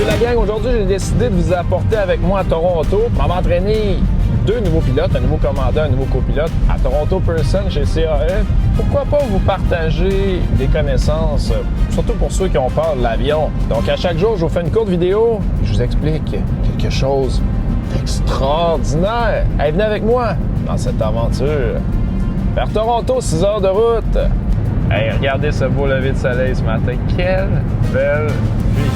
Salut la gang, aujourd'hui j'ai décidé de vous apporter avec moi à Toronto. Je vais m'entraîner 2 nouveaux pilotes, un nouveau commandant, un nouveau copilote à Toronto Pearson chez CAE. Pourquoi pas vous partager des connaissances, surtout pour ceux qui ont peur de l'avion. Donc à chaque jour, je vous fais une courte vidéo, je vous explique quelque chose d'extraordinaire. Hey, venez avec moi dans cette aventure. Vers Toronto, 6 heures de route. Hey, regardez ce beau lever de soleil ce matin. Quelle belle vie!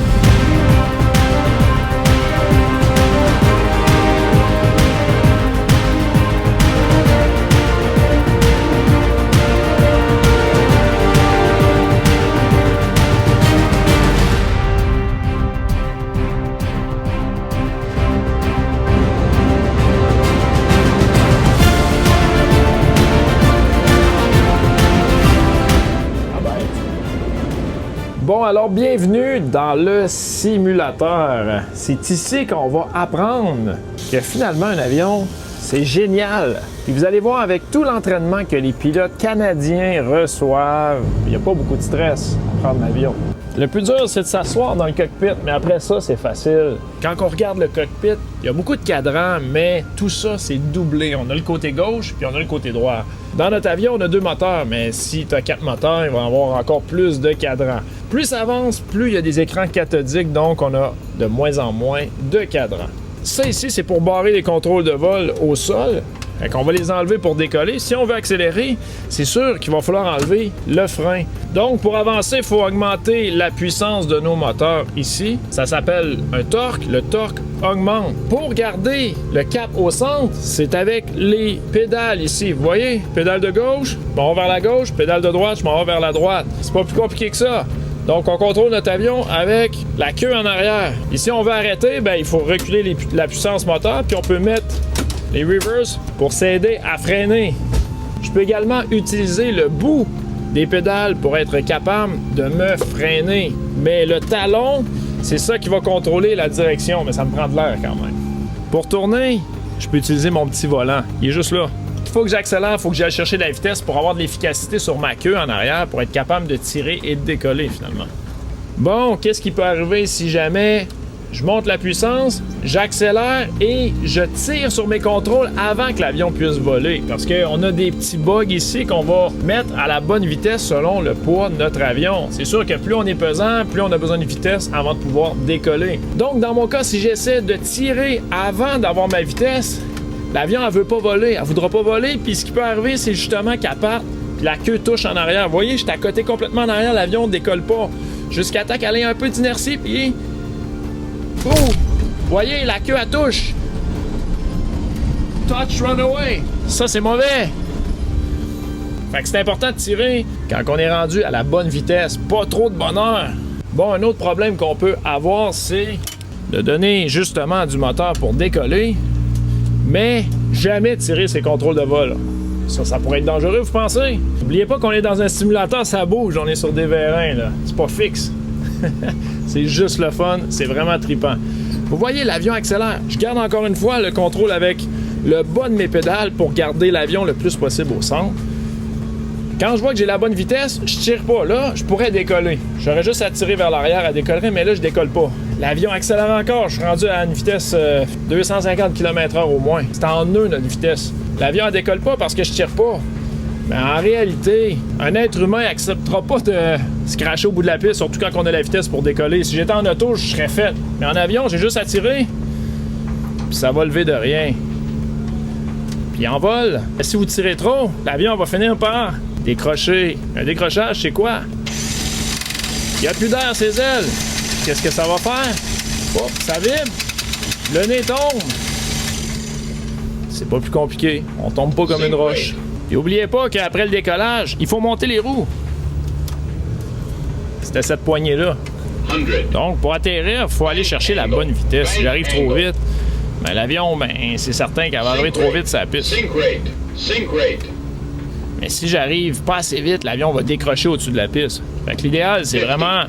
Bon, alors bienvenue dans le simulateur. C'est ici qu'on va apprendre que finalement un avion, c'est génial. Puis vous allez voir avec tout l'entraînement que les pilotes canadiens reçoivent, il n'y a pas beaucoup de stress à prendre l'avion. Le plus dur, c'est de s'asseoir dans le cockpit, mais après ça, c'est facile. Quand on regarde le cockpit, il y a beaucoup de cadrans, mais tout ça, c'est doublé. On a le côté gauche, puis on a le côté droit. Dans notre avion, on a 2 moteurs, mais si tu as 4 moteurs, il va y avoir encore plus de cadrans. Plus ça avance, plus il y a des écrans cathodiques, donc on a de moins en moins de cadrans. Ça ici, c'est pour barrer les contrôles de vol au sol. Fait qu'on va les enlever pour décoller. Si on veut accélérer, c'est sûr qu'il va falloir enlever le frein. Donc, pour avancer, il faut augmenter la puissance de nos moteurs ici. Ça s'appelle un torque. Le torque augmente. Pour garder le cap au centre, c'est avec les pédales ici. Vous voyez? Pédale de gauche, je m'en vais vers la gauche. Pédale de droite, je m'en vais vers la droite. C'est pas plus compliqué que ça. Donc, on contrôle notre avion avec la queue en arrière. Et si on veut arrêter, ben, il faut reculer la puissance moteur, puis on peut mettre les reverse pour s'aider à freiner. Je peux également utiliser le bout des pédales pour être capable de me freiner. Mais le talon, c'est ça qui va contrôler la direction, mais ça me prend de l'air quand même. Pour tourner, je peux utiliser mon petit volant. Il est juste là. Il faut que j'accélère, il faut que j'aille chercher de la vitesse pour avoir de l'efficacité sur ma queue en arrière pour être capable de tirer et de décoller finalement. Bon, qu'est-ce qui peut arriver si jamais je monte la puissance, j'accélère et je tire sur mes contrôles avant que l'avion puisse voler. Parce qu'on a des petits bugs ici qu'on va mettre à la bonne vitesse selon le poids de notre avion. C'est sûr que plus on est pesant, plus on a besoin de vitesse avant de pouvoir décoller. Donc dans mon cas, si j'essaie de tirer avant d'avoir ma vitesse, l'avion elle veut pas voler, elle voudra pas voler. Puis ce qui peut arriver, c'est justement qu'elle parte, puis la queue touche en arrière. Vous voyez, je suis à côté complètement en arrière, l'avion ne décolle pas. Jusqu'à temps qu'elle ait un peu d'inertie, puis oh! Vous voyez, la queue, elle touche. Touch, run away. Ça, c'est mauvais. Fait que c'est important de tirer quand on est rendu à la bonne vitesse. Pas trop de bonheur. Bon, un autre problème qu'on peut avoir, c'est de donner justement du moteur pour décoller, mais jamais tirer ses contrôles de vol. Ça pourrait être dangereux, vous pensez? N'oubliez pas qu'on est dans un simulateur, ça bouge. On est sur des vérins, là. C'est pas fixe. C'est juste le fun, c'est vraiment trippant. Vous voyez, l'avion accélère. Je garde encore une fois le contrôle avec le bas de mes pédales pour garder l'avion le plus possible au centre. Quand je vois que j'ai la bonne vitesse, je tire pas. Là, je pourrais décoller. J'aurais juste à tirer vers l'arrière, à décoller, mais là, je décolle pas. L'avion accélère encore. Je suis rendu à une vitesse 250 km/h au moins. C'est en nœud, notre vitesse. L'avion ne décolle pas parce que je tire pas. Mais en réalité, un être humain n'acceptera pas de se cracher au bout de la piste, surtout quand on a la vitesse pour décoller. Si j'étais en auto, je serais fait. Mais en avion, j'ai juste à tirer, puis ça va lever de rien. Puis en vol, si vous tirez trop, l'avion va finir par décrocher. Un décrochage, c'est quoi? Il n'y a plus d'air, ses ailes. Qu'est-ce que ça va faire? Oh, ça vibre. Le nez tombe. C'est pas plus compliqué. On tombe pas comme une roche. Et n'oubliez pas qu'après le décollage, il faut monter les roues. C'était cette poignée-là. Donc, pour atterrir, il faut aller chercher la bonne vitesse. Si j'arrive trop vite, ben, l'avion, c'est certain qu'elle va arriver trop vite sur la piste. Mais si j'arrive pas assez vite, l'avion va décrocher au-dessus de la piste. Fait que l'idéal, c'est vraiment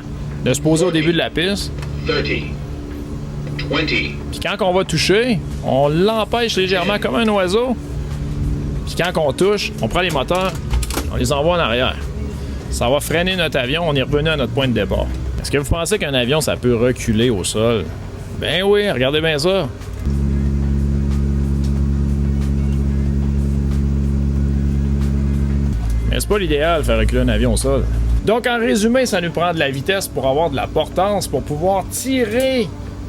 de se poser au début de la piste. Puis quand on va toucher, on l'empêche légèrement comme un oiseau. Puis quand on touche, on prend les moteurs, on les envoie en arrière. Ça va freiner notre avion, on est revenu à notre point de départ. Est-ce que vous pensez qu'un avion, ça peut reculer au sol? Ben oui, regardez bien ça. Mais c'est pas l'idéal de faire reculer un avion au sol. Donc en résumé, ça nous prend de la vitesse pour avoir de la portance, pour pouvoir tirer,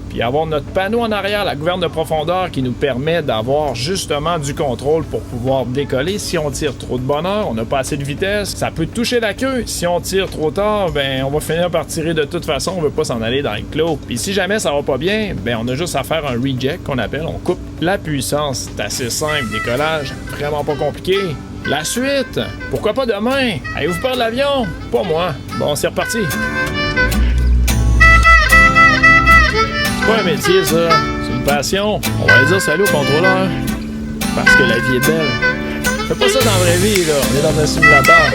puis avoir notre panneau en arrière, la gouverne de profondeur qui nous permet d'avoir justement du contrôle pour pouvoir décoller. Si on tire trop de bonne heure, on n'a pas assez de vitesse, ça peut toucher la queue. Si on tire trop tard, ben on va finir par tirer de toute façon, on veut pas s'en aller dans le clos. Puis si jamais ça va pas bien, ben on a juste à faire un reject qu'on appelle, on coupe la puissance. C'est assez simple, décollage, vraiment pas compliqué. La suite, pourquoi pas demain? Avez-vous peur de l'avion? Pas moi. Bon, c'est reparti. C'est pas un métier, ça. C'est une passion. On va aller dire salut au contrôleur. Parce que la vie est belle. Fais pas ça dans la vraie vie, là. On est dans un simulateur.